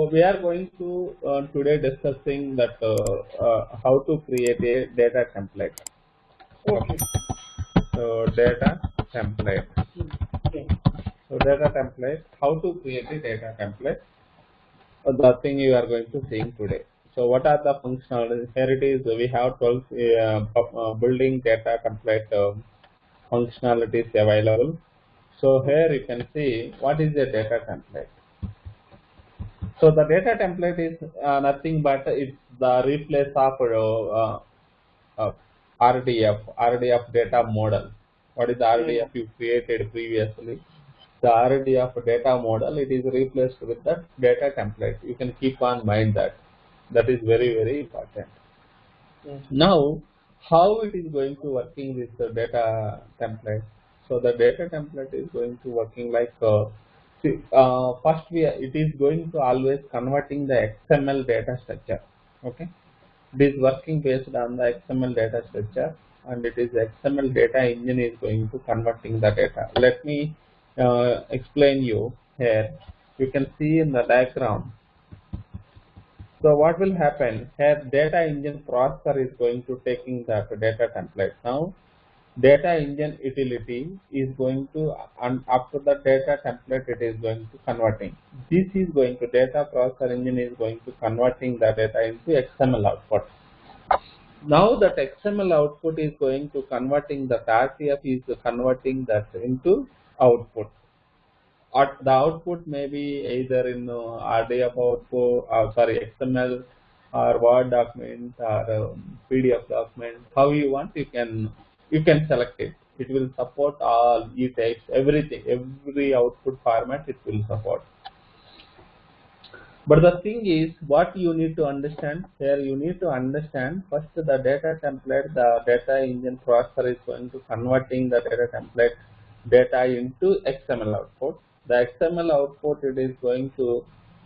So we are going to today discussing that how to create a data template. Okay. So data template. Okay. So data template. How to create a data template? The thing you are going to see today. So what are the functionalities? Here it is. We have 12 building data template functionalities available. So here you can see what is a data template. So the data template is nothing but it's the replace of RDF data model. What is the Yeah. RDF you created previously? The RDF data model, it is replaced with the data template. You can keep on mind that. That is very important. Yes. Now, how it is going to working with the data template? So the data template is going to working like first it is going to always converting the XML data structure. Okay, it is working based on the XML data structure, and it is XML data engine is going to converting the data. Let me explain you here. You can see in the diagram. So what will happen here? Data engine processor is going to taking that data template. Now data engine utility is going to, and after the data template it is going to converting. This is going to data processor engine is going to converting the data into XML output. Now that XML output is going to converting that RTF is converting that into output. The output may be either in RDF output, XML or Word document or PDF document. How you want, you can select it. It will support all e-text, everything, every output format it will support. But the thing is, what you need to understand here, you need to understand first the data template, the data engine processor is going to converting the data template data into XML output. The XML output it is going to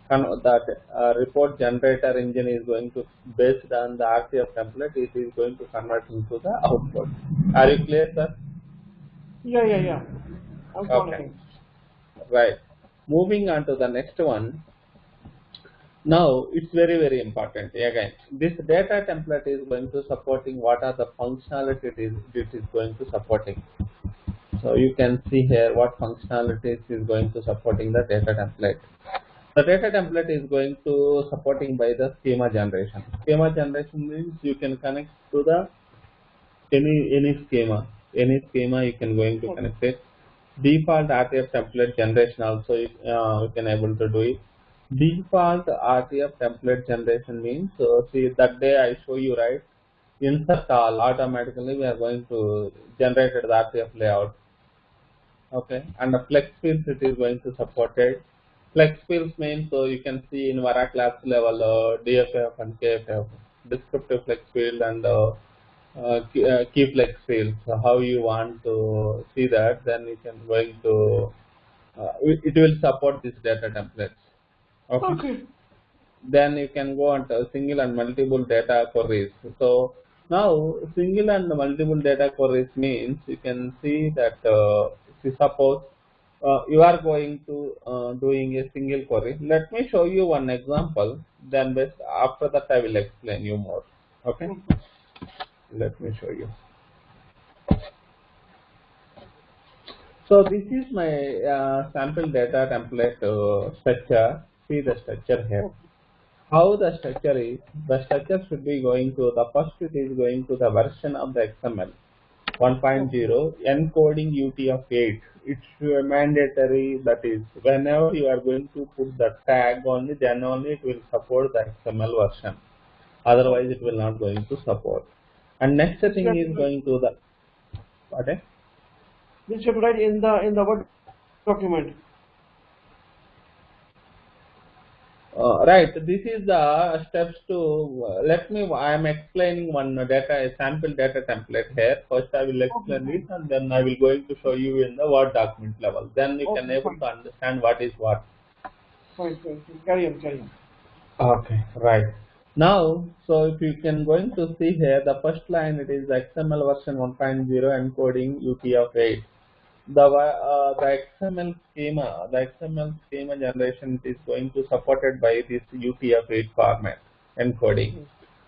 that report generator engine is going to based on the RTF template, it is going to convert into the output. Are you clear, sir? Yeah. I'm Okay, following. right. Moving on to the next one. Now it's very important. Again, this data template is going to supporting what are the functionalities it is going to supporting. So you can see here what functionalities is going to supporting the data template. The data template is going to supporting by the schema generation. Schema generation means you can connect to the any schema you can going to connect it. Default RTF template generation also you can able to do it. Default RTF template generation means, see that day I show you, right? Insert all, automatically we are going to generate the RTF layout. Okay, and the flex fields it is going to support it. Flex fields means, so you can see in Oracle Apps level DFF and KFF, descriptive flex field and key flex field. So how you want to see that, then you can going to it will support this data templates. Okay. Then you can go on to single and multiple data queries. So now single and multiple data queries means you can see that suppose you are going to doing a single query. Let me show you one example. Then best after that I will explain you more. Okay. Let me show you. So this is my sample data template structure. See the structure here. How the structure is, the structure should be going to the first, it is going to the version of the XML 1.0 encoding UTF-8. It's mandatory, that is whenever you are going to put the tag only, then only it will support the XML version, otherwise it will not going to support. And next thing is going to the pardon? This should write in the Word document. Right, this is the steps to I am explaining one sample data template here. First I will explain it and then I will going to show you in the Word document level. Then you can able to understand what is what. Fine. Carry on. Okay, right. Now, so if you can going to see here, the first line it is XML version 1.0 encoding UTF-8. the XML schema generation is going to supported by this UTF-8 format encoding,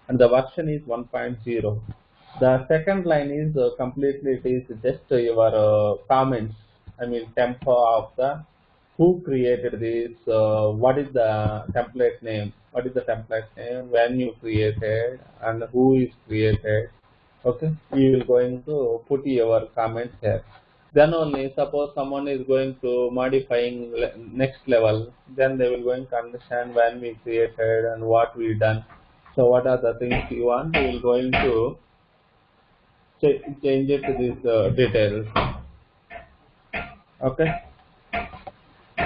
and the version is 1.0. The second line is completely, it is just your comments. I mean tempo of the who created this, what is the template name, when you created, and who is created. Okay, you will going to put your comments here. Then only suppose someone is going to modifying next level, then they will going to understand when we created and what we done. So what are the things you want, we will going to change it to these details. Okay.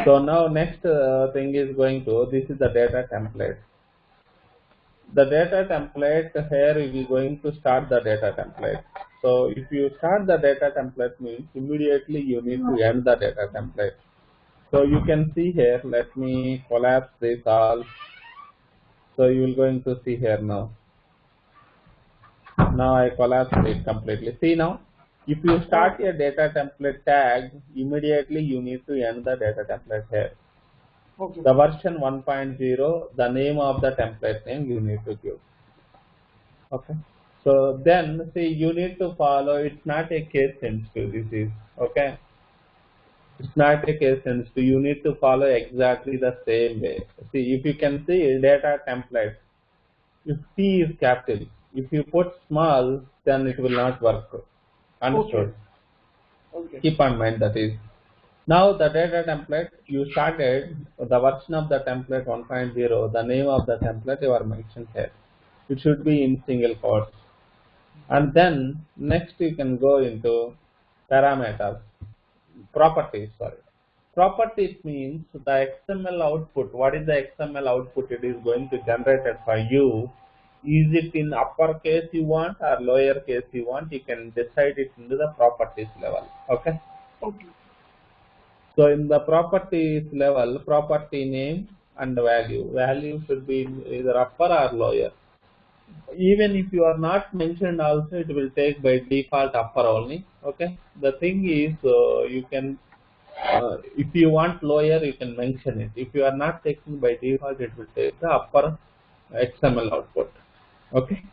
So now next thing is going to, this is the data template. The data template, here we are going to start the data template. So if you start the data template means immediately you need to end the data template. So you can see here, let me collapse this all. So you will going to see here now. Now I collapsed it completely. See now, if you start a data template tag, immediately you need to end the data template here. Okay. The version 1.0, the name of the template name you need to give. Okay. So then see, you need to follow, it's not a case sensitive, this is okay. It's not a case sensitive, you need to follow exactly the same way. See, if you can see data template, if T is capital, if you put small, then it will not work. Understood? Okay. Keep on mind that is. Now the data template, you started the version of the template 1.0, the name of the template you are mentioned here. It should be in single quotes. And then next you can go into parameters, properties, sorry. Properties means the XML output. What is the XML output it is going to generate it for you? Is it in uppercase you want or lowercase you want? You can decide it into the properties level. Okay. Okay. So in the properties level, property name and value. Value should be either upper or lower. Even if you are not mentioned also, it will take by default upper only. Okay. The thing is, you can, if you want lower, you can mention it. If you are not taking by default, it will take the upper XML output. Okay.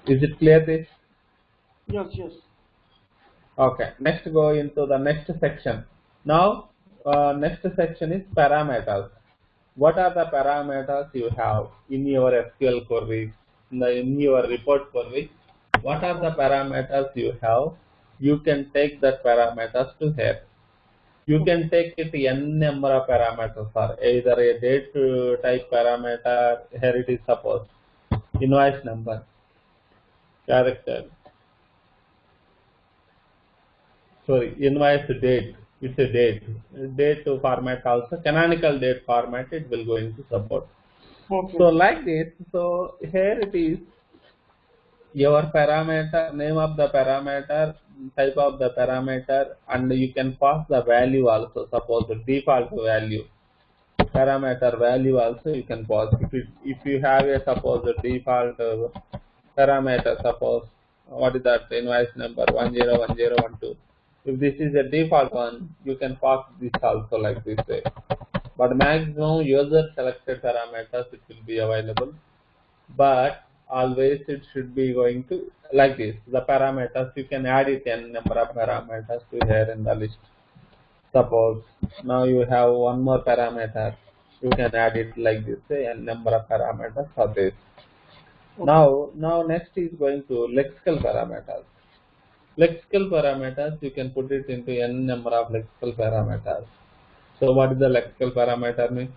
Is it clear this? Yes, yes. Okay. Next go into the next section. Now, next section is parameters. What are the parameters you have in your SQL query, in your report query? What are the parameters you have? You can take that parameters to here. You can take it n number of parameters, or either a date type parameter. Here it is suppose invoice number, character, sorry, invoice date. It's a date format also, canonical date format it will going to support. Okay. So like this, so here it is your parameter, name of the parameter, type of the parameter, and you can pass the value also. Suppose the default value, parameter value also you can pass. If you have a suppose a default parameter, suppose what is that, invoice number 101012. If this is a default one, you can pass this also like this way. But maximum user selected parameters it will be available. But always it should be going to like this. The parameters you can add it n number of parameters to here in the list. Suppose now you have one more parameter, you can add it like this, say n number of parameters for this. Okay. Now next is going to lexical parameters. Lexical parameters you can put it into n number of lexical parameters. So what is the lexical parameter mean?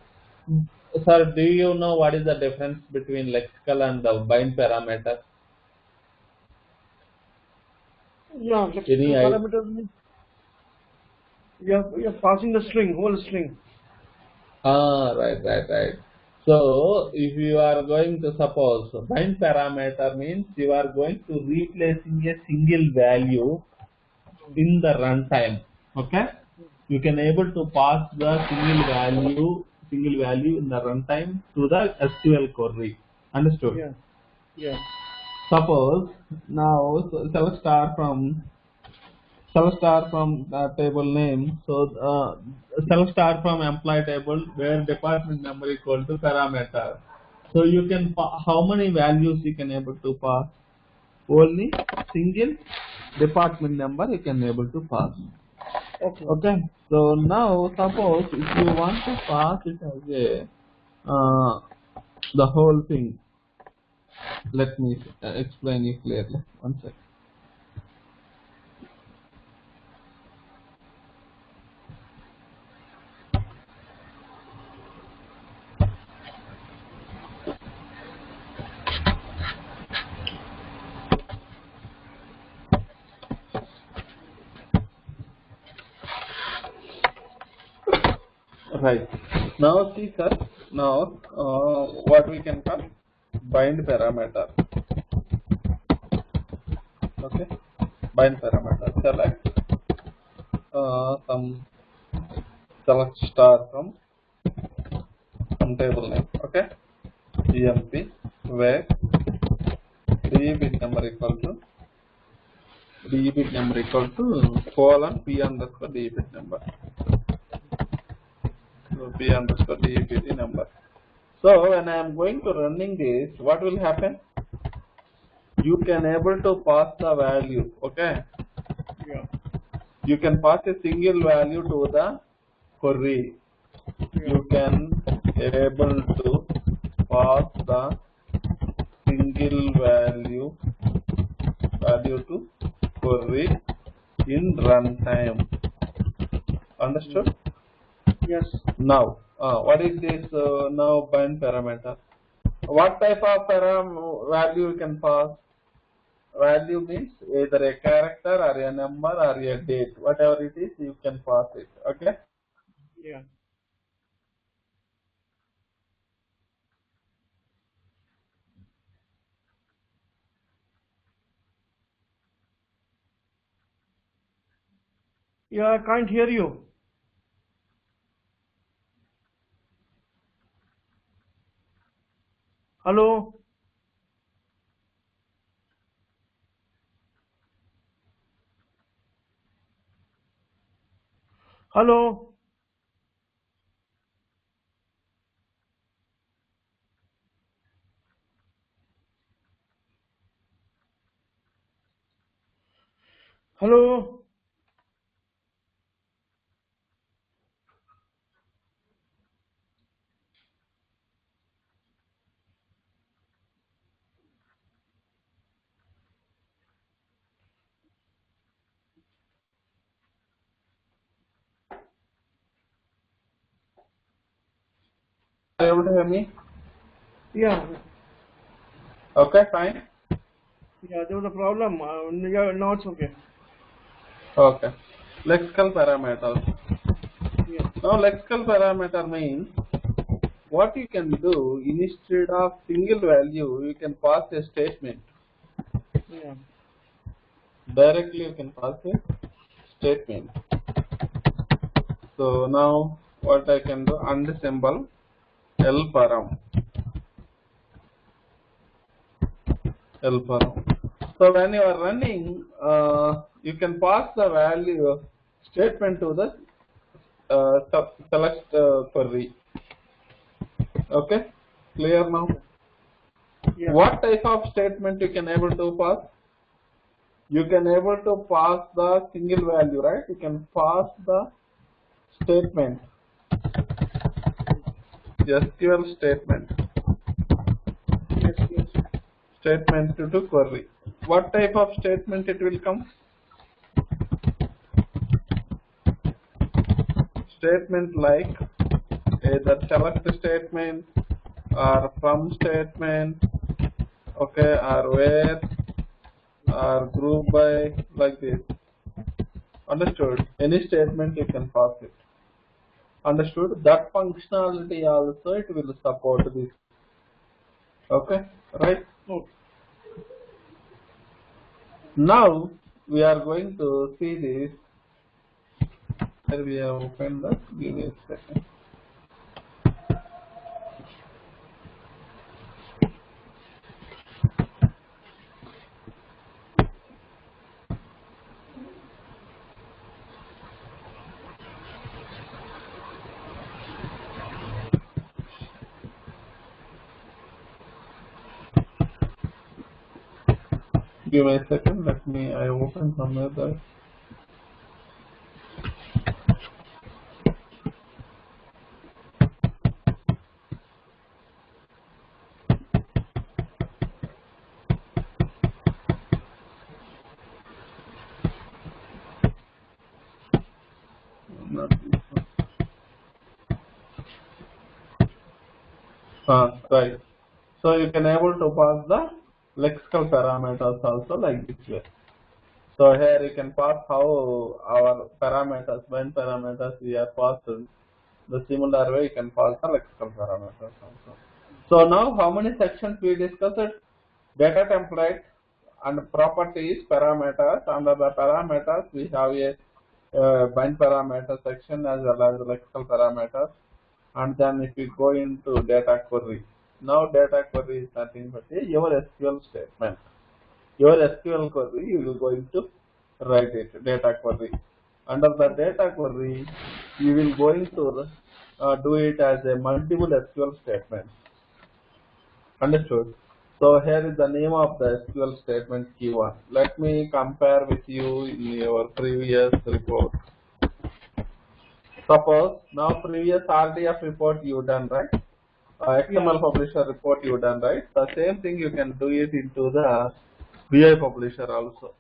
Sir, do you know what is the difference between lexical and the bind parameter? Yeah, Any idea? parameters means you're passing the string, whole string. Right. So if you are going to suppose bind parameter means you are going to replacing a single value in the runtime. Okay, you can able to pass the single value in the runtime to the SQL query. Understood? Yeah. Yeah. Suppose now, so let's start from self star from table name. So self star from employee table where department number equal to parameter. So you can how many values you can able to pass? Only single department number you can able to pass. Okay. Okay. So now suppose if you want to pass it as a the whole thing. Let me explain it clearly. One second. Right. Now see sir, now what we can call bind parameter. Okay. Bind parameter. Some select star from some table name. Okay. GMP where debit number equal to colon p underscore debit number. So p underscore debit number. So when I am going to running this, what will happen? You can able to pass the value. Okay. Yeah. You can pass a single value to the query. You can able to pass the single value to query in runtime. Understood? Yes. Now, what is this now bind parameter? What type of value you can pass? Value means either a character or a number or a date. Whatever it is, you can pass it. Okay? Yeah. Yeah, I can't hear you. Hello? Hello? Hello? Are you able to hear me? Yeah. Okay, fine. Yeah, there was a problem. Yeah, now it's okay. Okay. Lexical parameters. Yeah. Now, lexical parameter means what you can do instead of single value, you can pass a statement. Yeah. Directly, you can pass a statement. So now, what I can do? And symbol L param. L param. So when you are running, you can pass the value statement to the select query. Okay, clear now? Yeah. What type of statement you can able to pass? You can able to pass the single value, right? You can pass the statement, SQL statement, Yes, yes. statement to query. What type of statement it will come? Statement like either select statement or from statement, okay, or where or group by, like this. Understood? Any statement you can pass it. Understood? That functionality also it will support this. Okay, right? Oh, Now we are going to see this. Here we have opened that. Give me a second. Give me a second. I open somewhere there. Not this one. Right. So you can able to pass the lexical parameters also like this way. So here you can pass how our parameters, when parameters we are passed, the similar way you can pass the lexical parameters also. So now how many sections we discussed? Data template and properties, parameters. Under the parameters we have a bind parameter section as well as lexical parameters. And then if you go into data query, now data query is nothing but your SQL statement. Your SQL query, you will going to write it, data query. Under the data query, you will going to do it as a multiple SQL statement. Understood? So here is the name of the SQL statement Q1. Let me compare with you in your previous report. Suppose now previous RDF report you done, right? XML publisher report you done, right? The same thing you can do it into the BI publisher also.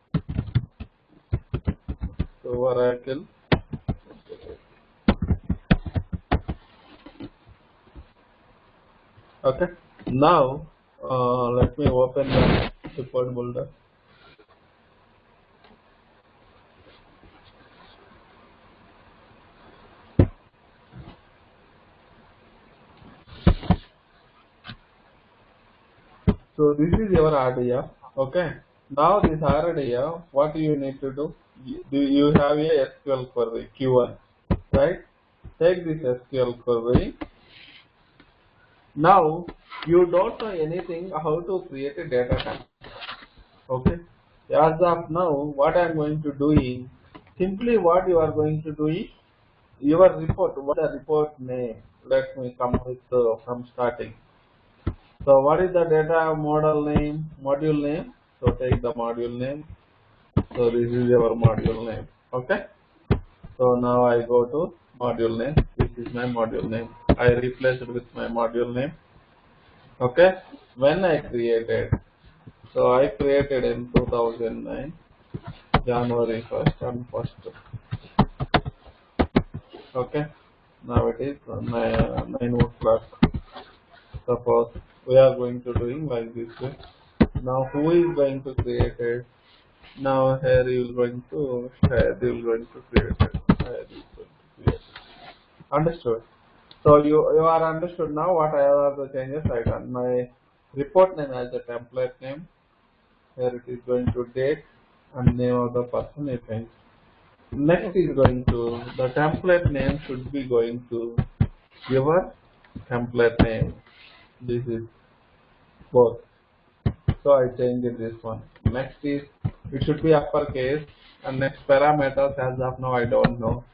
So Oracle. Okay. Now let me open the report builder. So this is your RDF. Okay. Now this RDF, what you need to do? You have a SQL query Q1, right? Take this SQL query. Now you don't know anything how to create a data type. Okay. As of now, what I am going to do is simply what you are going to do is your report. What is the report name? Let me come with from starting. So what is the data model name? Module name. So take the module name. So this is your module name. Okay. So now I go to module name. This is my module name. I replace it with my module name. Okay. When I created, so I created in 2009, January 1st and 1st. Okay. Now it is 9 o'clock. Suppose we are going to doing like this way. Now who is going to create it? Now here you are going to create it. Here you are going to create it. Understood? So you are understood now what I have the changes I done. My report name as a template name. Here it is going to date and name of the person you change. Next is going to the template name should be going to your template name. This is both. So I changed this one. Next is it should be uppercase and next parameters as of now I don't know.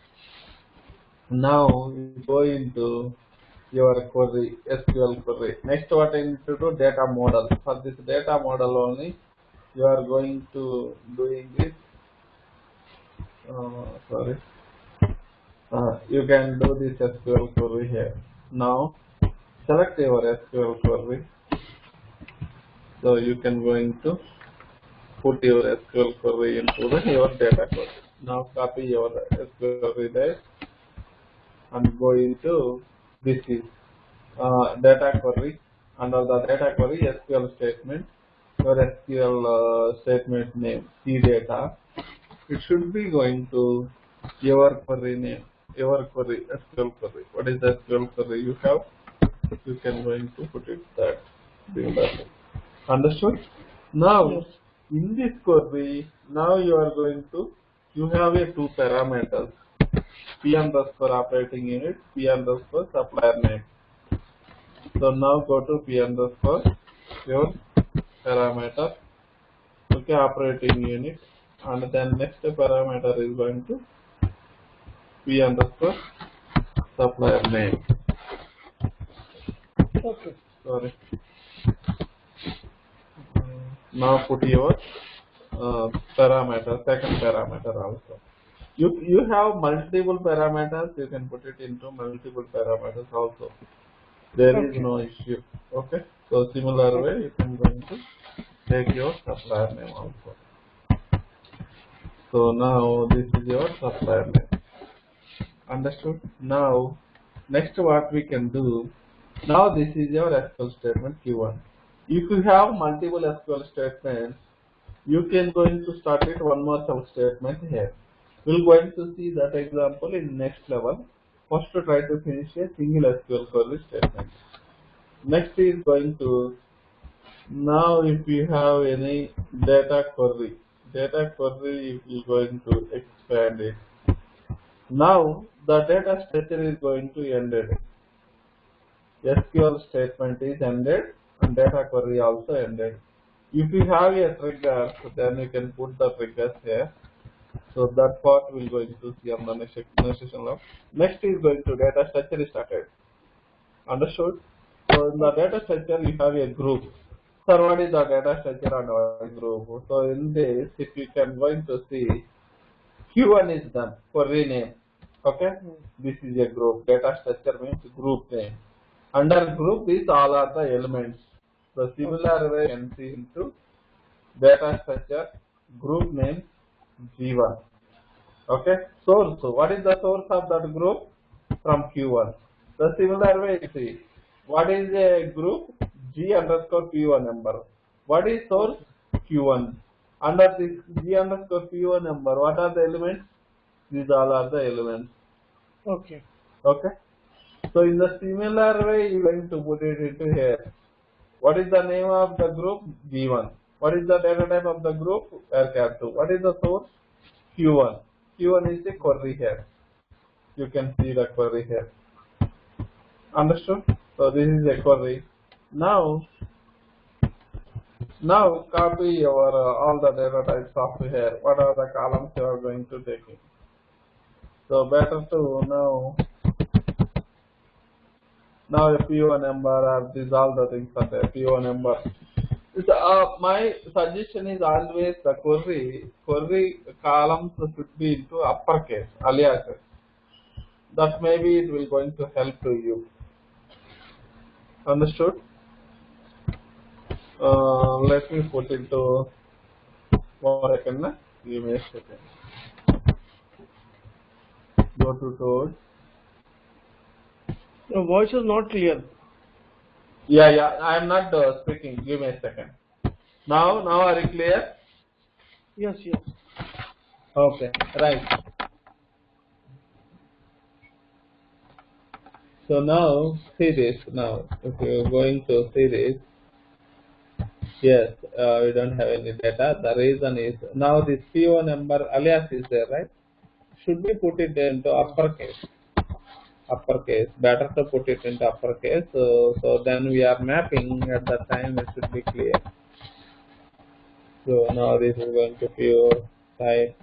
Now you go into your query, SQL query. Next what I need to do, data model. For this data model only you are going to doing this. You can do this SQL query here. Now select your SQL query. So you can going to put your SQL query into your data query. Now copy your SQL query there and go into this is data query. Under the data query SQL statement, your SQL statement name C data. It should be going to your query name, your query SQL query. What is the SQL query you have? You can going to put it that. Understood? Now Yes. in this query, now you are going to you have a two parameters. P underscore operating unit, P underscore supplier name. So now go to P underscore your parameter, okay, operating unit, and then next parameter is going to P underscore supplier name. Okay. Sorry. Now put your parameter, second parameter also. You have multiple parameters, you can put it into multiple parameters also. There is Okay. no issue. Okay. So similar way you can going to take your supplier name also. So now this is your supplier name. Understood? Now next what we can do, now this is your SQL statement Q1. If you have multiple SQL statements, you can going to start it one more sub statement here. We're going to see that example in next level. First to try to finish a single SQL query statement. Next is going to, now if you have any data query is going to expand it. Now the data structure is going to ended. SQL statement is ended and data query also ended. If you have a trigger, then you can put the triggers here. So that part we're going to see on the next session. Next is going to data structure is started. Understood? So in the data structure you have a group. So what is the data structure and our group? So in this, if you can going to see, Q1 is done for rename. Okay, this is a group. Data structure means group name. Under group, these all are the elements. So similar way you can see into data structure, group name G1. Okay, source. So what is the source of that group? From Q1. The similar way you see, what is a group? G underscore P1 number. What is source? Q1. Under this G underscore P1 number, what are the elements? These all are the elements. Okay. Okay. So in the similar way, you are going to put it into here. What is the name of the group? G1. What is the data type of the group? Varchar2. What is the source? Q1. Q1 is the query here. You can see the query here. Understood? So this is a query. Now copy your all the data types of here. What are the columns you are going to take in? So better to now a PO number or these all the things are there. PO number. My suggestion is always the query columns should be into uppercase aliases. That maybe it will going to help to you. Understood? Let me put into 1 second. Give me a second. Go to tools. Your voice is not clear. Yeah. I am not speaking. Give me a second. Now are you clear? Yes. Okay. Right. So now see this. Now if you are going to see this, yes, we don't have any data. The reason is now this PO number alias is there, right? Should we put it into uppercase? Better to put it into uppercase. So then we are mapping at that time it should be clear. So now this is going to PO type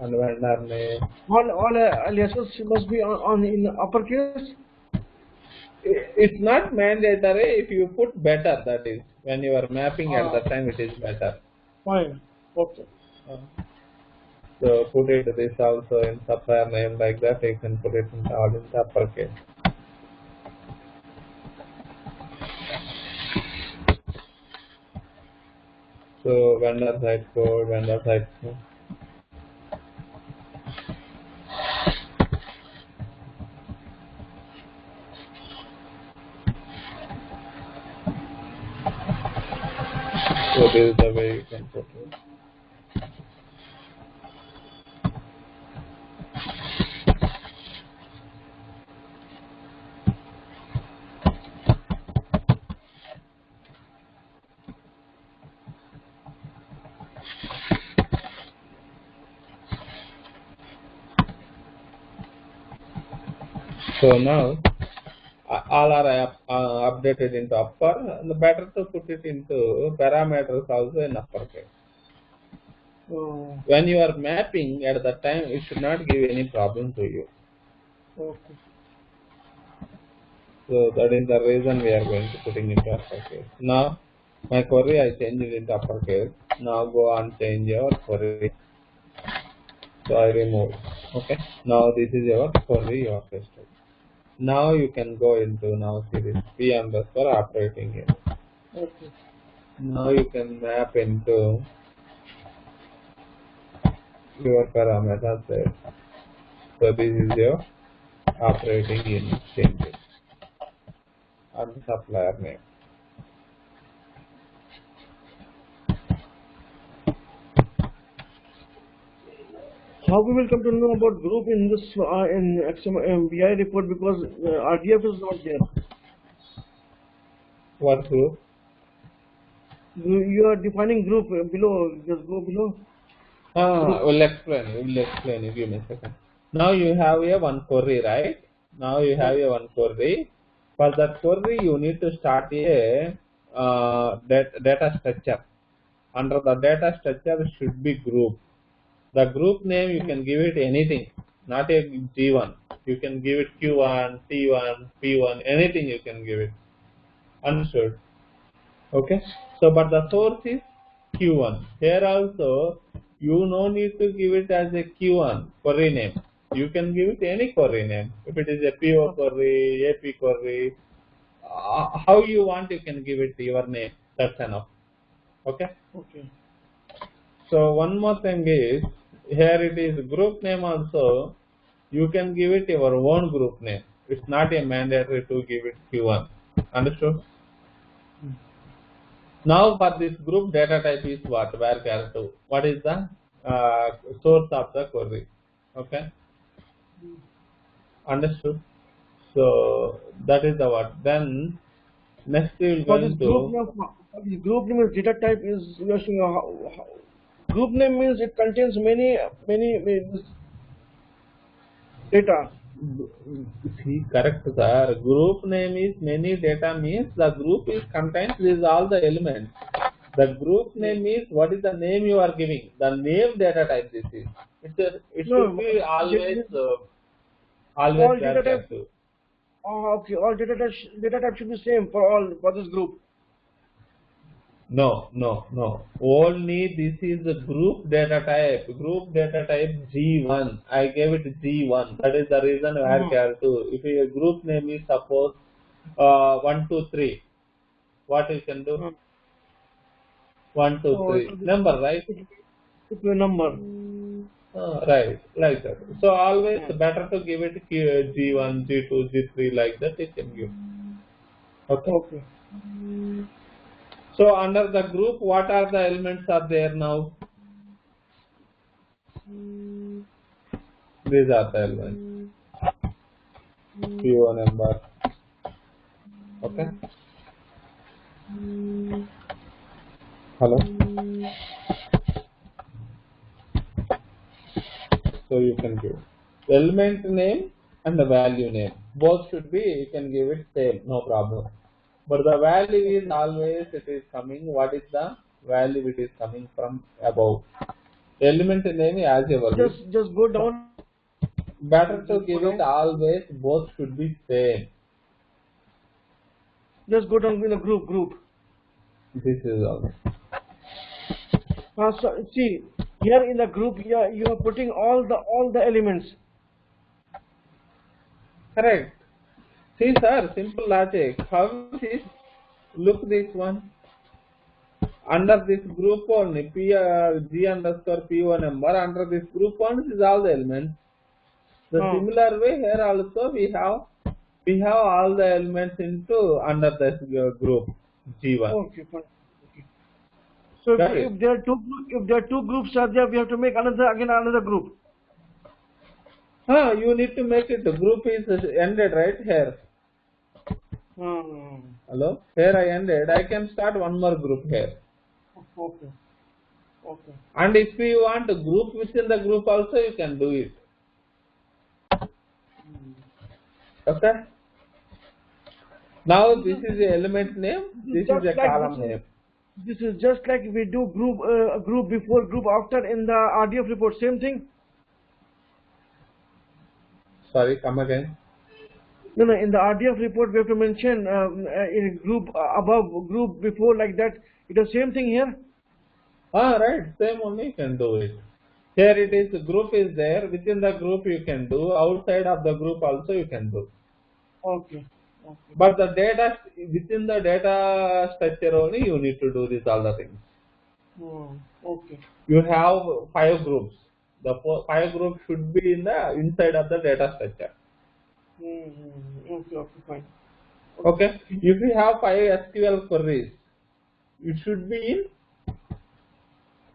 and vendor name. All aliases must be on in uppercase. It's not mandatory. If you put better, that is when you are mapping at that time it is better. Fine. Okay. So put it this also in supplier name like that. You can put it in all in the uppercase. So vendor side code, vendor side code. So this is the way you can put it. So now all are updated into upper. And better to put it into parameters also in uppercase. When you are mapping at that time, it should not give any problem to you. Okay. So that is the reason we are going to putting into uppercase. Now My query I changed it into uppercase. Now go and change your query. So I remove. Okay. Now this is your query you have tested. Now you can go into now series p underscore operating unit. Okay. Now you can map into your parameters there. So this is your operating unit changes and supplier name. How we will come to know about group in this in XML BI report, because RDF is not there. What group? You are defining group below. Just go below. We'll explain you. Give me a second. Now you have a one query, right? Now you have a one query. For that query, you need to start a data structure. Under the data structure should be group. The group name you can give it anything, not a G1. You can give it Q1, T1, P1, anything you can give it. Understood? Okay. So, but the source is Q1. Here also, you no need to give it as a Q1 query name. You can give it any query name. If it is a PO query, AP query, how you want, you can give it your name. That's enough. Okay. Okay. So one more thing is, here it is group name also, you can give it your own group name. It's not a mandatory to give it Q1. Understood? Now for this group data type is what? Varchar2. What is the source of the query? Okay. Understood? So that is the what. Then next we will For go this into group name is data type is group name means it contains many data. See, correct, sir. Group name is many data means the group is contains these all the elements. The group name is what is the name you are giving. The name data type this is. It No, should be always all data type. Varchar2. Okay, all data type should be same for all for this group. No. Only this is the group data type. Group data type G1. I gave it G1. That is the reason Varchar2. If your group name is suppose 1, 2, 3, what you can do? 1, 2, So 3. Number, right? it will number. Right, like that. So always better to give it G1, G2, G3 like that you can give. Okay. Okay. So under the group, what are the elements are there now? These are the elements. PO number. Okay. Hello. So you can give element name and the value name. Both should be, you can give it same, no problem. But the value is always, it is coming, what is the value it is coming from above. Element name as ever. Just go down. Better to give it always, both should be same. Just go down in a group. This is all. So, see, here in the group, you are putting all the elements. Correct. See, sir, simple logic. How is it? Look this one. Under this group only, G underscore PO number, under this group one is all the elements. The similar way here also we have all the elements into under this group G1. Okay, fine. So if there are two groups are there, we have to make another group. You need to make it. The group is ended right here. Hello? Here I ended. I can start one more group here. Okay. And if you want a group within the group also, you can do it. Okay? Now this is the element name. This is a column name. This is just like we do group before, group after in the RDF report. Same thing. Sorry, come again. No, no. In the RDF report, we have to mention in group above, group before, like that. It is same thing here. Right, same only you can do it. Here it is, group is there, within the group you can do, outside of the group also you can do. Okay. Okay. But the data, within the data structure only you need to do these all the things. Okay. You have 5 groups. The 5 groups should be in the inside of the data structure. Okay. Okay. Fine. Okay. If you have 5 SQL queries, it should be in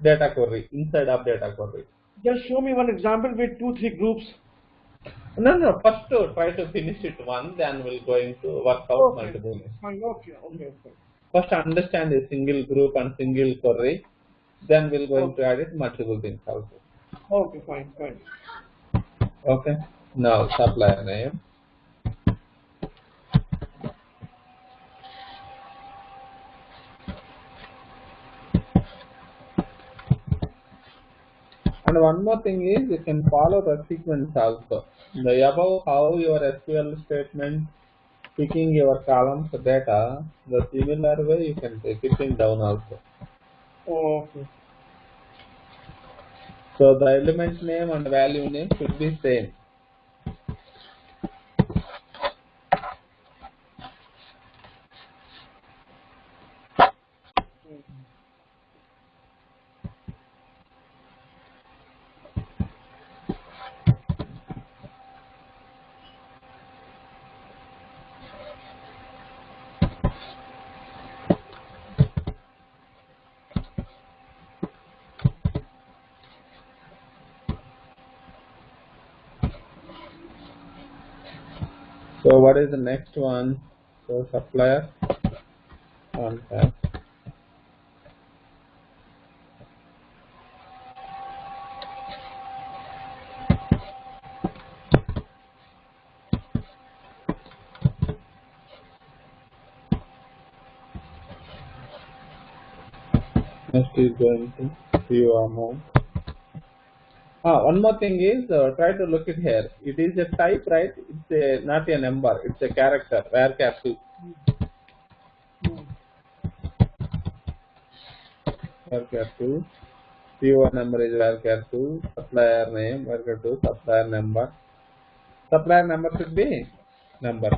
data query, inside of data query. Just show me one example with 2-3 groups. No. First try to finish it one, then we're going to work out Okay. multiple lists. Fine. Okay. Okay. First understand a single group and single query, then we're going to add it multiple things also. Okay. Fine. Fine. Okay. Now supplier name. And one more thing is you can follow the sequence also. The above how your SQL statement picking your columns data, the similar way you can take it in down also. Okay. So the element name and value name should be same. So what is the next one? So supplier contact. Next is going to view amount. One more thing is try to look it here. It is a type, right? It's not a number. It's a character. Varchar2. Varchar2. PO number is Varchar2. Supplier name Varchar2. Supplier number. Supplier number should be number.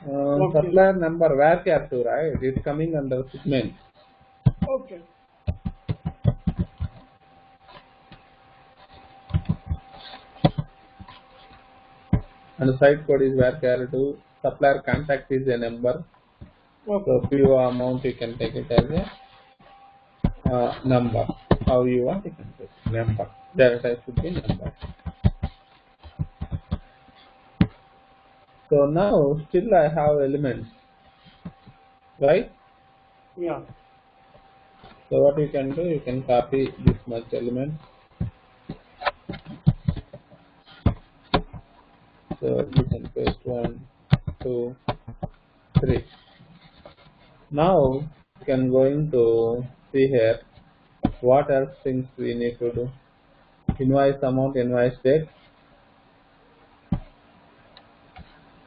Supplier number Varchar2, right? It's coming under segment. Okay. And the site code is Varchar2. Supplier contact is a number. So PO amount you can take it as a number. How you want you can take it. Number. Data type should be number. So now still I have elements, right? Yeah. So what you can do, you can copy this much element. So you can paste 1, 2, 3. Now you can going to see here what else things we need to do. Invoice amount, invoice date,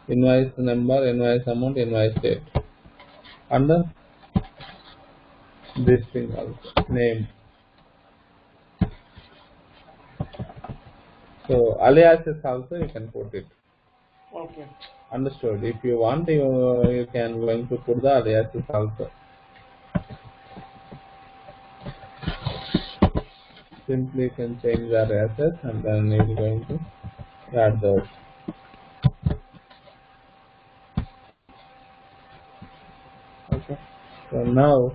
invoice number, invoice amount, invoice date. Under this thing also, name. So aliases also you can put it. Okay. Understood. If you want, you can going to put the aliases also. Simply you can change the aliases and then you're going to add those. Okay. So now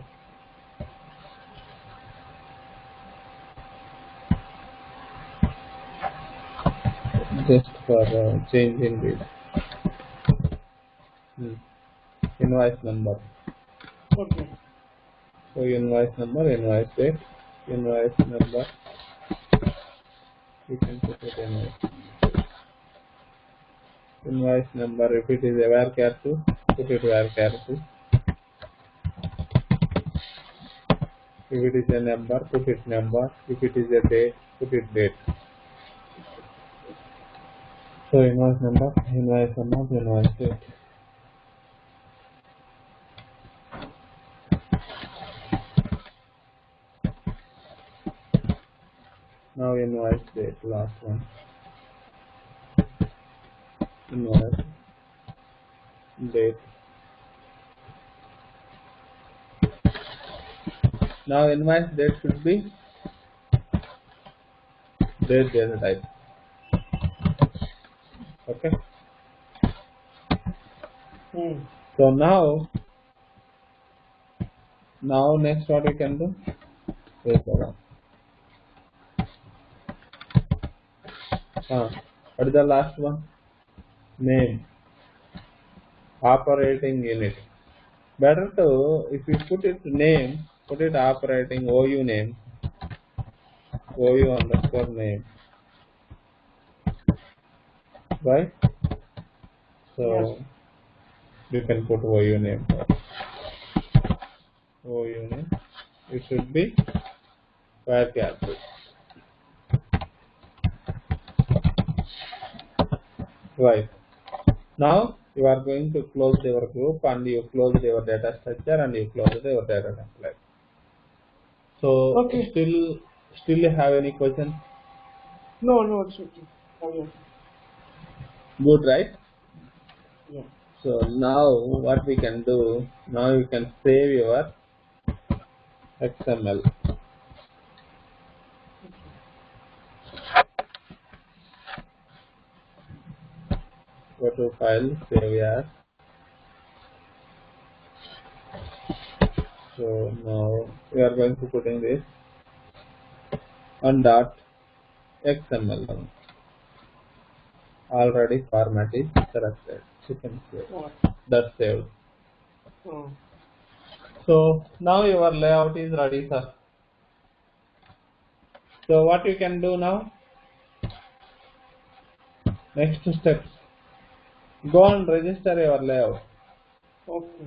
just for changing this invoice number. Okay. So invoice number, invoice date, invoice number. You can put it invoice number. If it is a Varchar2, put it Varchar2. If it is a number, put it number. If it is a date, put it date. So invoice number, invoice amount, invoice date. Now invoice date, last one. Invoice date. Now invoice date should be date data type. Okay. So now next what we can do? Wait, hold on. What is the last one? Name. Operating unit. Better to, if you put it name, put it operating OU name, OU underscore name, right? So you can put OU name. OU name. It should be varchar. Right. Now you are going to close your group and you close your data structure and you close your data template. So Okay. still you have any questions? No, it's okay. Good, right? Yeah. So now what we can do, now you can save your XML. Go to file, save as. So now we are going to put in this on dot XML. Already format is selected. You can save. That's saved. So now your layout is ready, sir. So what you can do now? Next steps. Go and register your layout. Okay.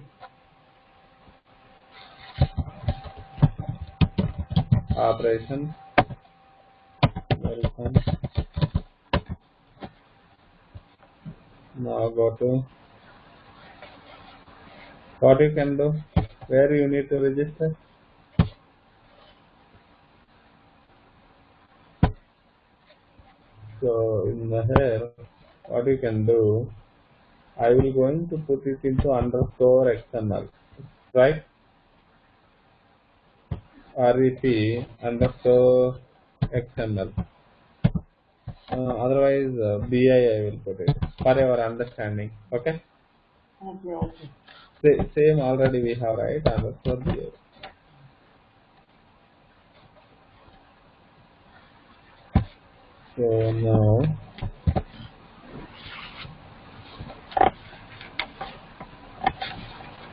Operation. Welcome. Now go to what you can do. Where you need to register. So in the here, what you can do, I will going to put it into underscore XML, right? REP underscore XML. Otherwise, BI I will put it for your understanding. Okay. Same already we have, right? Underscore BI. So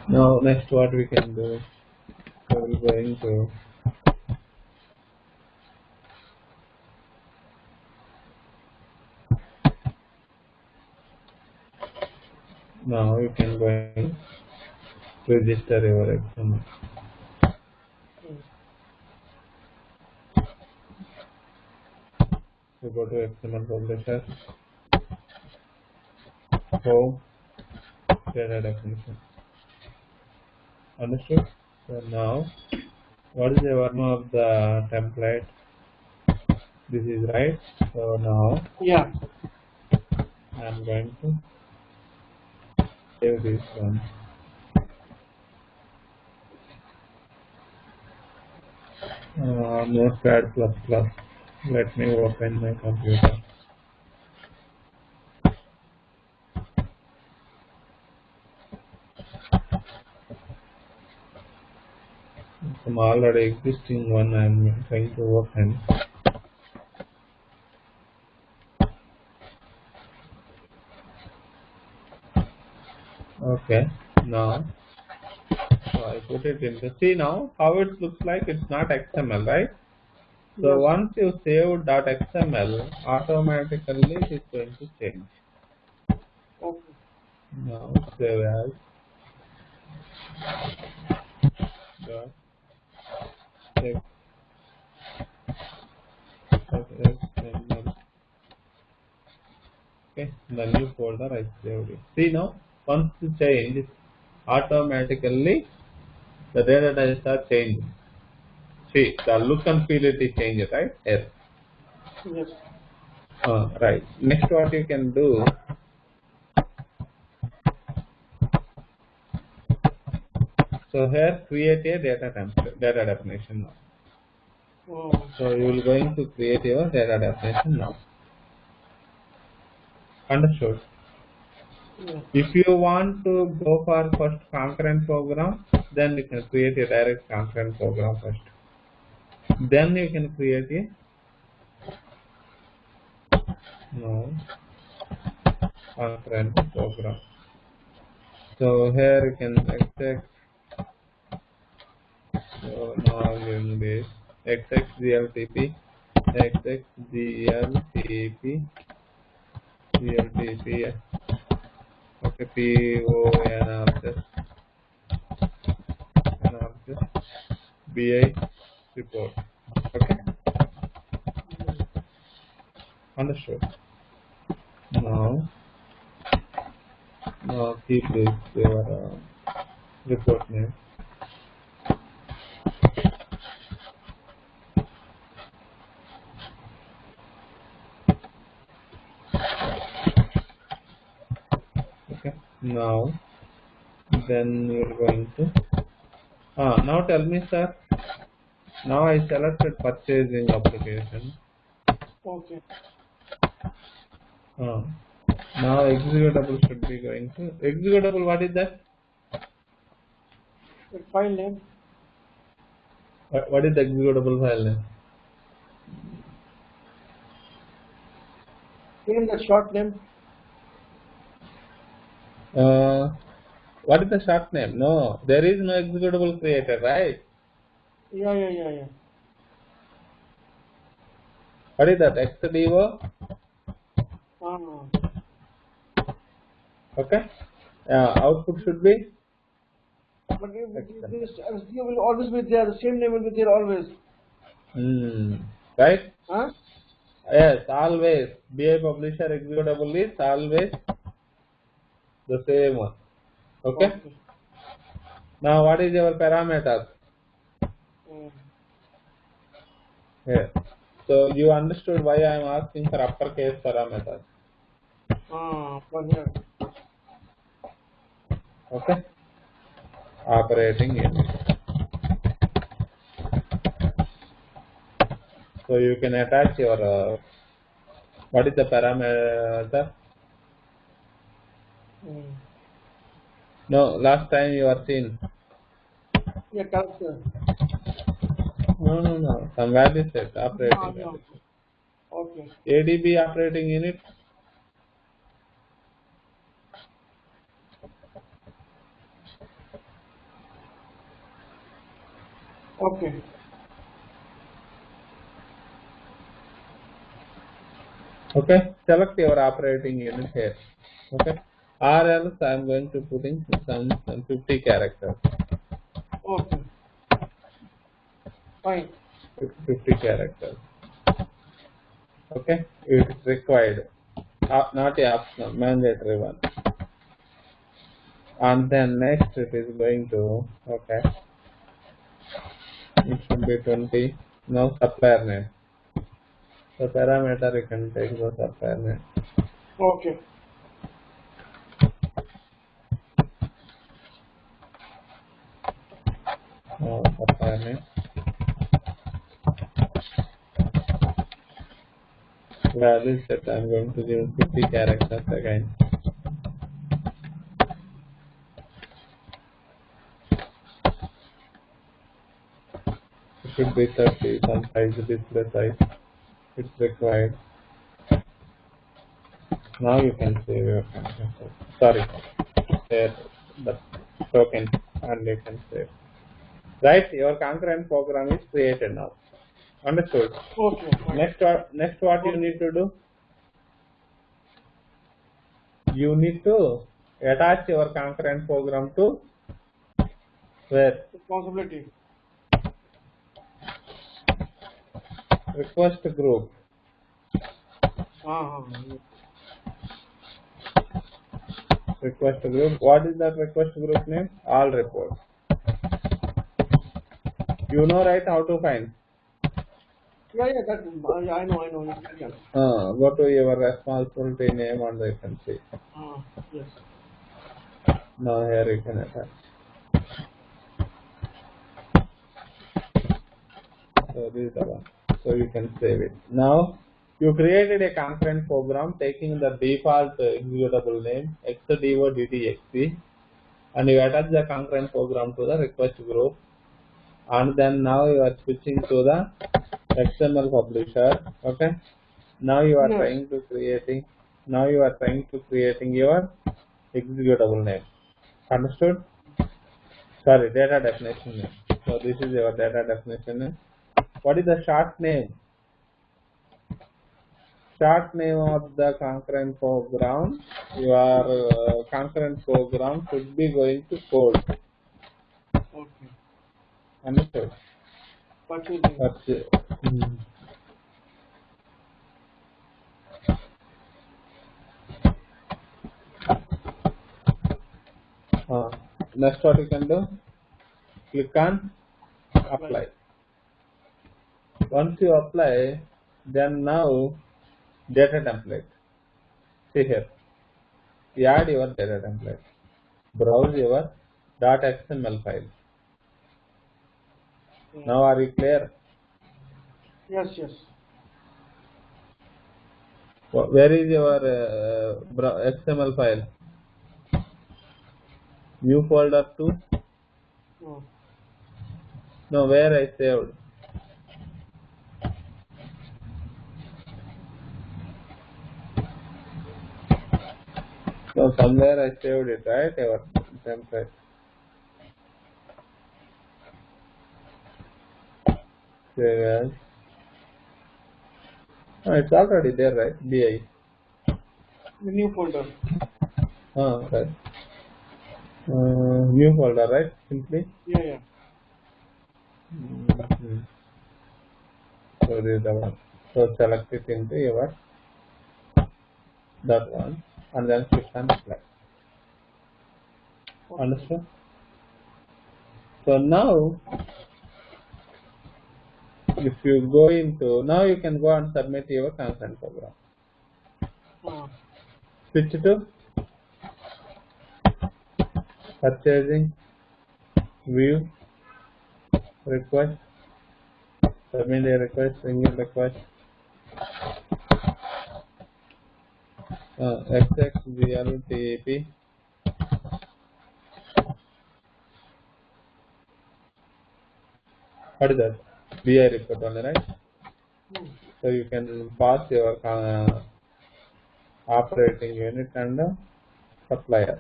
now next what we can do, we will going to now you can go and register your XML. So go to XML publisher, home, data definition. Understood? So now, what is the name of the template? This is right. So now, I am going to save this one. Notepad++. Let me open my computer. Some already existing one I am trying to open. Okay, now so I put it in the, see now how it looks like. It's not XML, right? So once you save .xml, automatically it is going to change. Okay. Now save as dot XML. Okay, the new folder I saved it. See now, once you change, automatically the data types are changed. See, the look and feel it is changed, right? Yes. Yes. Right. Next, what you can do, so here create a data template, data definition now. So you will going to create your data definition now. Understood? Yeah. If you want to go for first concurrent program, then you can create a direct concurrent program first. Then you can create a concurrent program. So here you can expect now in this xxgltp gltp okay po analysis bi report. Okay, understood. Now keep this your report name. Okay, now then we are going to now tell me, sir. Now I selected purchasing application. Okay. Now executable should be going to executable. What is that? The file name. What is the executable file name? Give him the short name. What is the short name? No, there is no executable created, right? Yeah. What is that? XDO? Okay. Output should be? But this SDO will always be there. The same name will be there always. Right? Huh? Yes, always. BI publisher executable is always the same one. Okay? Now what is your parameters? Here. So you understood why I am asking for uppercase parameters. From here. Okay? Operating unit. So you can attach your what is the parameter? No, last time you are seen. Yeah, character. No. Some value set, operating value. Okay. ADB operating unit. Okay. Okay, select your operating unit here. Okay, or else I am going to put in some 50 characters. Okay. Fine. 50 characters. Okay, it is required, not a optional, mandatory one. And then next it is going to, okay, it should be 20. Now supplier name. The parameter you can take the supplier name. Okay. Supplier name. Value set, I am going to give 50 characters again. It should be 30, some size, display size, it's required. Now you can save your content. Sorry, share the token and you can save. Right, your concurrent program is created now. Understood? Okay. Next what you need to do? You need to attach your concurrent program to where? Responsibility. Request group. request group. What is that request group name? All reports. You know, right, how to find? Yeah, that I know. Yeah. Go to your responsibility name and you can see. Yes. Now here you can attach. So this is the one. So you can save it. Now you created a concurrent program taking the default executable name xdoddxp, and you attach the concurrent program to the request group, and then now you are switching to the XML publisher. Okay. Now you are trying to creating your executable name. Understood? Sorry, data definition name. So this is your data definition name. What is the short name? Short name of the concurrent program. Your concurrent program should be going to code. Okay. Understood? Next what you can do? Click on apply. Once you apply, then now data template. See here. You add your data template. Browse your .xml file. Now are you clear? Yes. Where is your XML file? New folder 2? No, where I saved? No, somewhere I saved it, right? Your template. Save as. Oh, it's already there, right? BI. The new folder. Right. New folder, right? Simply. Yeah. So this is the one. So select it into your that one, and then click on apply. Understood? So now, if you go into, now you can go and submit your consent program. Switch to purchasing, view, request, submit a request, single request, XXGLTAP. What is that? BI report only, right? So you can pass your operating unit and supplier.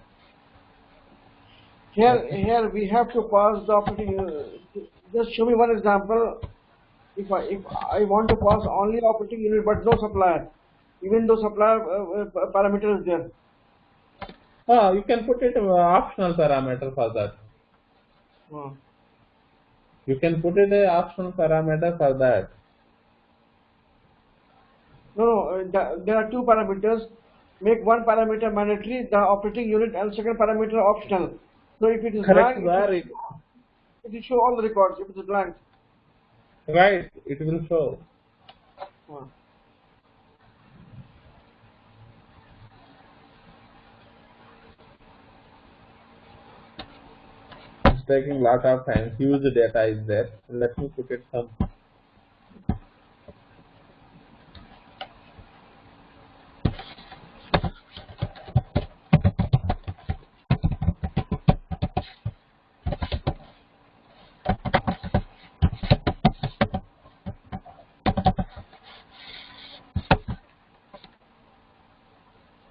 Here we have to pass the operating unit. Just show me one example. If I want to pass only operating unit but no supplier, even though supplier parameter is there. You can put it optional parameter for that. You can put it a optional parameter for that. No, there are two parameters. Make one parameter mandatory, the operating unit, and second parameter optional. So if it is correct, blank, it will show all the records. If it is blank, right, it will show. It's taking lot of time. Huge data is there. Let me put it some.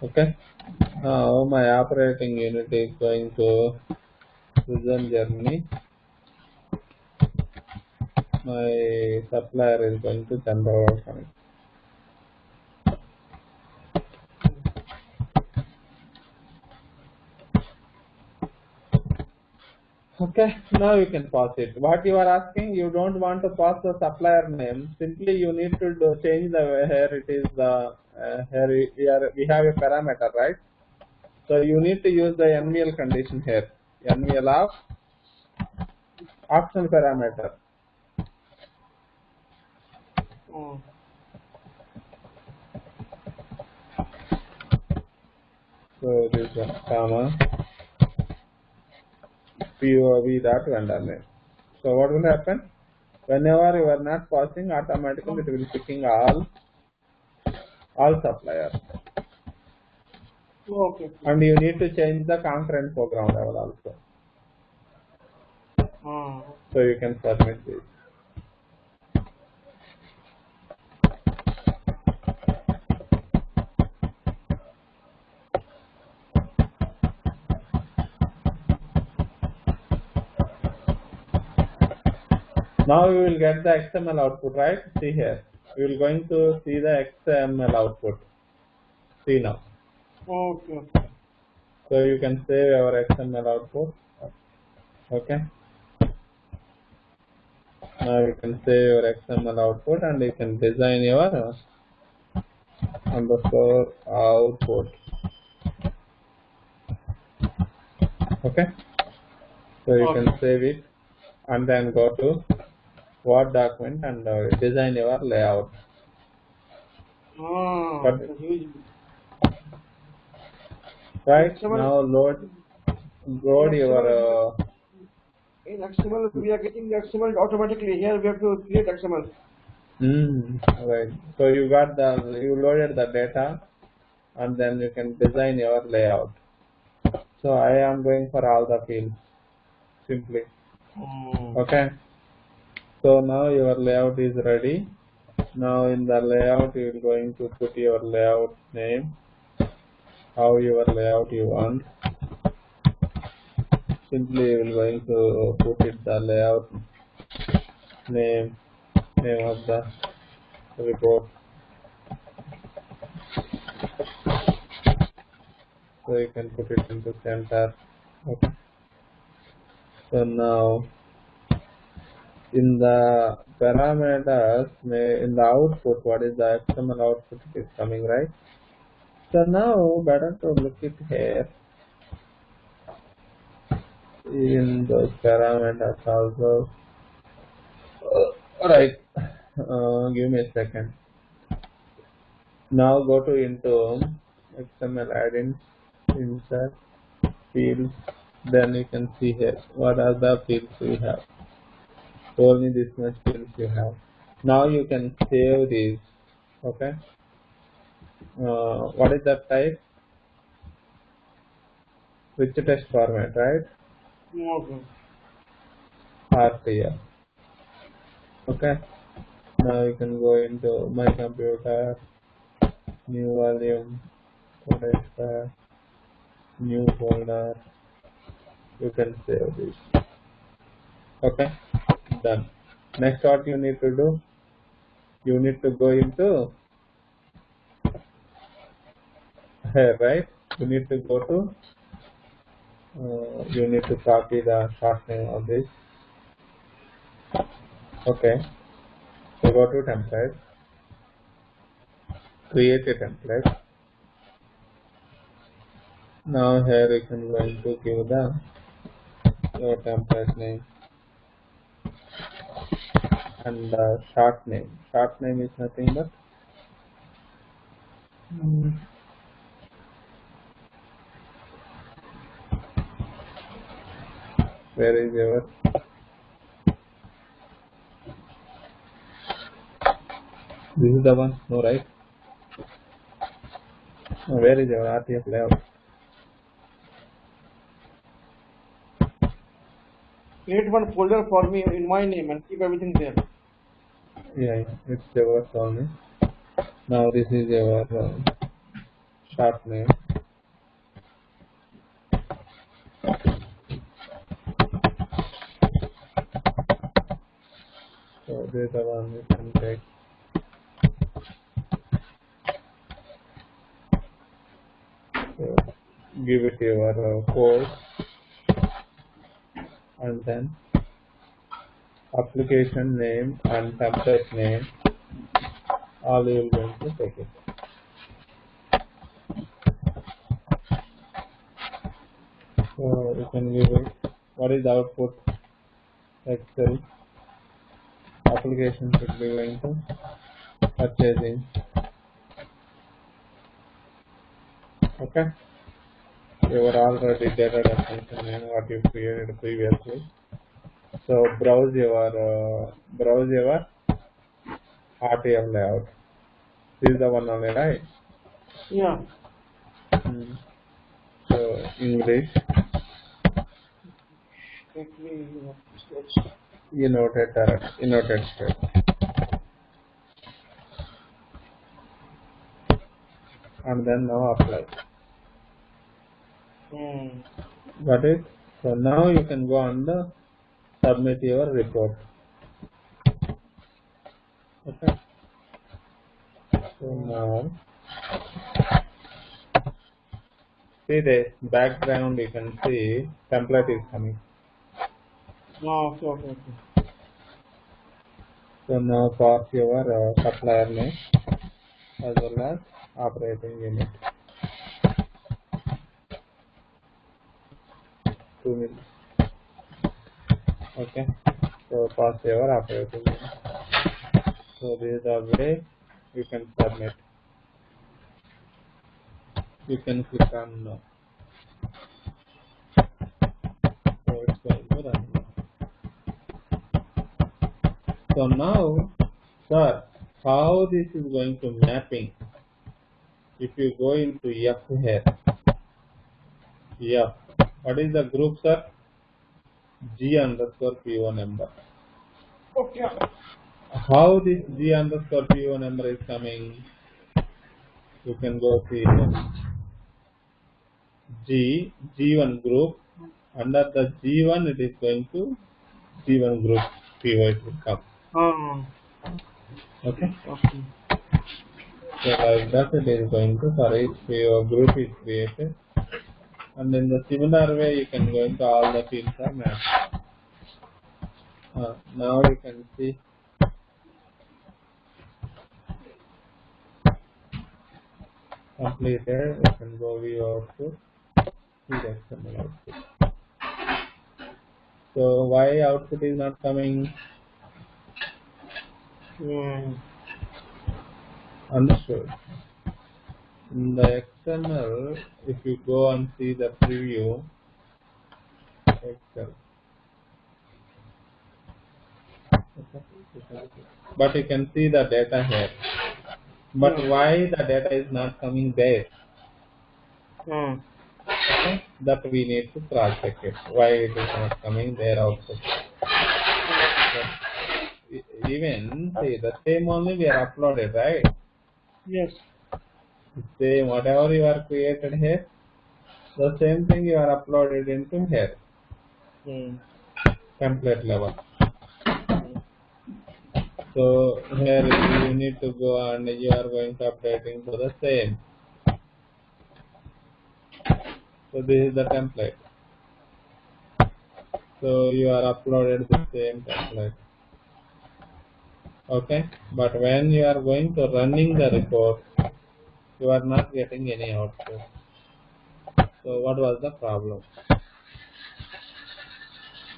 Okay. Now my operating unit is going to Switzerland, Germany. My supplier is going to Chandra. Okay, now you can pass it. What you are asking, you don't want to pass the supplier name. Simply you need to change the here it is the here we have a parameter, right? So you need to use the NVL condition here. NVL of optional parameter. Oh. So this is comma POV dot vendor name. So what will happen? Whenever you are not passing, automatically it will picking all suppliers. Okay. And you need to change the concurrent program level also. So you can submit this. Now you will get the XML output, right? See here. You will going to see the XML output. See now. Okay. So you can save your XML output. Okay. Now you can save your XML output and you can design your underscore output. Okay. So you can save it and then go to Word document and design your layout. But, right now load your in XML we are getting the XML automatically. Here we have to create XML. Right. So you loaded the data and then you can design your layout. So I am going for all the fields simply. Okay. So now your layout is ready. Now in the layout you are going to put your layout name, how your layout you want. Simply you are going to put it the layout name of the report. So you can put it into center. Okay. So now in the parameters, in the output, what is the XML output is coming, right? So now better to look it here in those parameters also. Right. Give me a second. Now go to into XML add-ins, insert fields. Then you can see here what are the fields we have. Only this much fields you have. Now you can save these. Okay. What is that type? Which text format, right? Okay. RTF. Okay. Now you can go into my computer, new volume, extract, new folder. You can save this. Okay. Done. Next, what you need to do? You need to go into here, right? You need to go to. You need to copy the short name of this. Okay. So go to template. Create a template. Now here you can going to give your template name and the short name. Short name is nothing but where is your this is the one, no, right? Where is your RTF layout? Create one folder for me in my name and keep everything there. Yeah, it's your only. Now this is your short name. So this is the one you can take. So give it your code and then application name and template name. All you will going to take it. So you can give it. What is the output? Excel application should be going to purchasing. Okay. You are already data definition and what you created previously. So browse your RTF layout. This is the one only, right? Yeah. So English. United States. And then now apply. Got it? So now you can go and submit your report. Okay. So now see the background, you can see template is coming. Okay. So now pass your supplier name as well as operating unit. 2 minutes. Okay. So pass your operating unit. So this is the way you can submit. You can click on no. So it's going to run. So now, sir, how this is going to mapping? If you go into F here, F, what is the group, sir? G underscore PO number. Okay. How this G underscore PO number is coming? You can go see here. G1 group. Under the G1, it is going to G1 group PO it will come. Okay. So like that it is going to, for each PO group is created. And in the similar way, you can go into all the fields are mapped. Now you can see completed. You can go view output, see the XML output. So why output is not coming? Understood. In the XML, if you go and see the preview, Excel. Okay. But you can see the data here. But why the data is not coming there? Okay. That we need to cross check it. Why it is not coming there also. Even see the same only we are uploaded, right? Yes. Same whatever you are created here, the same thing you are uploaded into here. Template level. So here you need to go and you are going to updating to the same. So this is the template. So you are uploaded the same template. Okay, but when you are going to running the report, you are not getting any output. So what was the problem?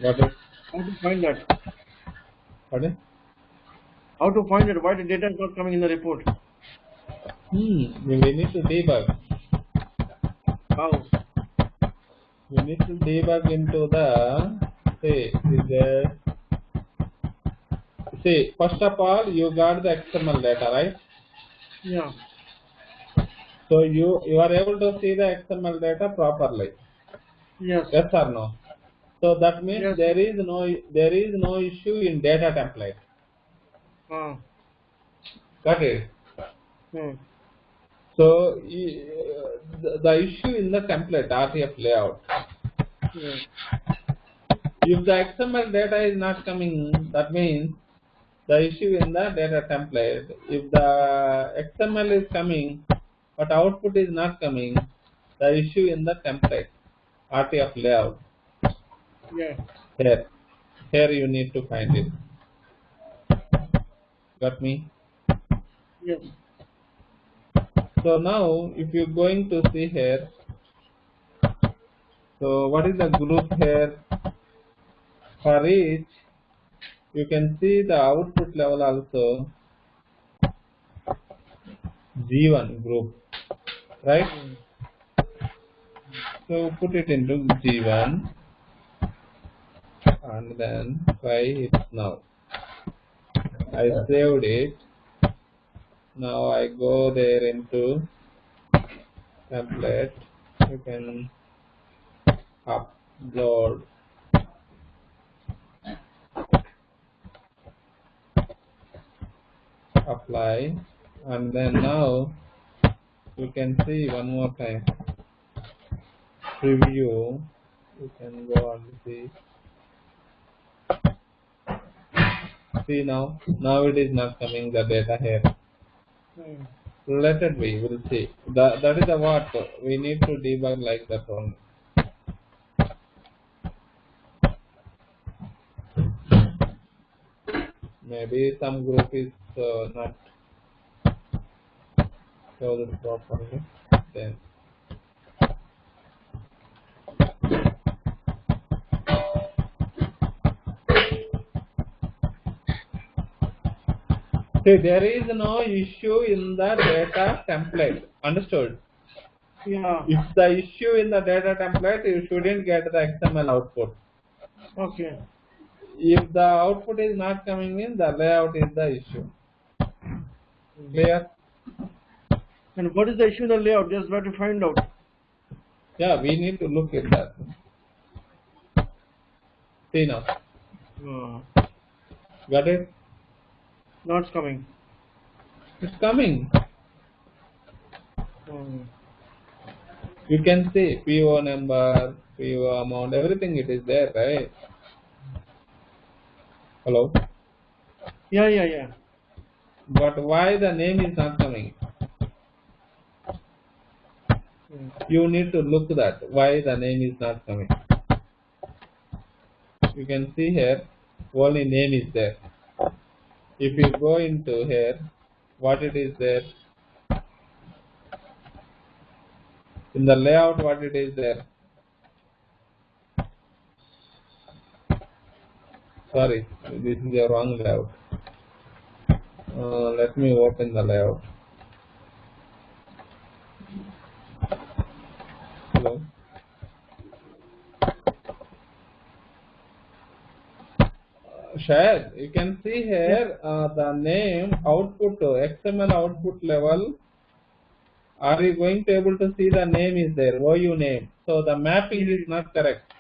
What is? How to find that? Pardon? How to find it? Why the data is not coming in the report? We need to debug. How? We need to debug into the see, first of all, you got the XML data, right? Yeah. So you are able to see the XML data properly. Yes. Yes or no? So that means Yes. there is no issue in data template. Got it? So the issue in the template RTF layout. If the XML data is not coming, that means the issue in the data template. If the XML is coming, but output is not coming, the issue in the template, RTF layout. Yeah. Here you need to find it. Got me? Yes. So now, if you're going to see here, So what is the group here? For each, you can see the output level also G1 group, right? So put it into G1 and then try it now. I saved it. Now I go there into template. You can upload, apply, and then now you can see one more time. Preview. You can go and see. See now. Now it is not coming the data here. Let it be. We'll see. That is the what we need to debug like that only. Maybe some group is not showed properly. Then see, there is no issue in the data template. Understood? Yeah. If the issue in the data template, you shouldn't get the XML output. Okay. If the output is not coming in, the layout is the issue. Clear? And what is the issue in the layout? Just try to find out. Yeah, we need to look at that. See now. Got it? Now it's coming. It's coming. You can see PO number, PO amount, everything it is there, right? Hello? Yeah. But why the name is not coming? You need to look that why the name is not coming. You can see here only name is there. If you go into here, what it is there? In the layout, what it is there? Sorry, this is a wrong layout. Let me open the layout. Hello. Shahid, you can see here the name output XML output level. Are you going to able to see the name is there? OU name. So the mapping is not correct.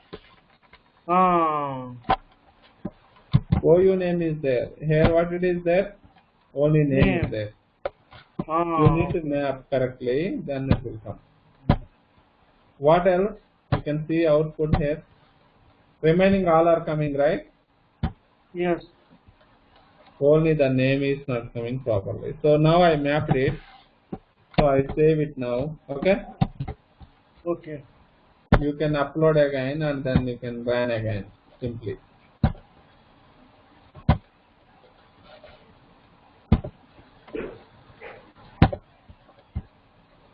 OU name is there. Here what it is there? Only name is there. You need to map correctly, then it will come. What else? You can see output here. Remaining all are coming, right? Yes. Only the name is not coming properly. So now I mapped it. So I save it now. Okay? Okay. You can upload again and then you can run again. Simply.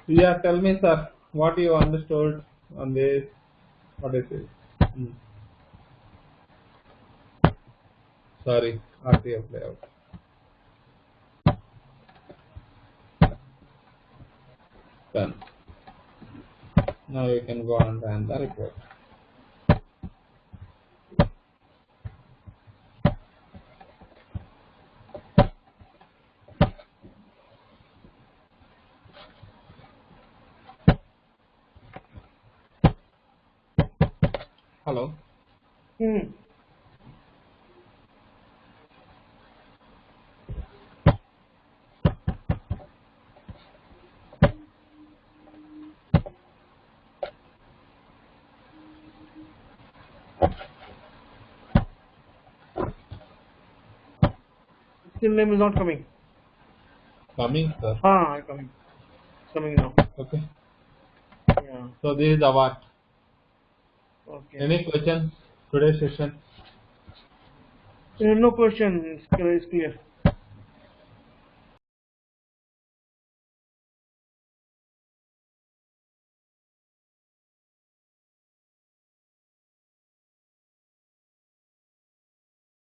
Yeah, tell me, sir, what you understood on this? What is it? Sorry, RTF layout. Done. Now you can go and run the report. Hello. Still name is not coming. Coming, sir. Coming. It's coming now. Okay. Yeah. So this is the what? Okay. Any questions today's session? No question. It's clear.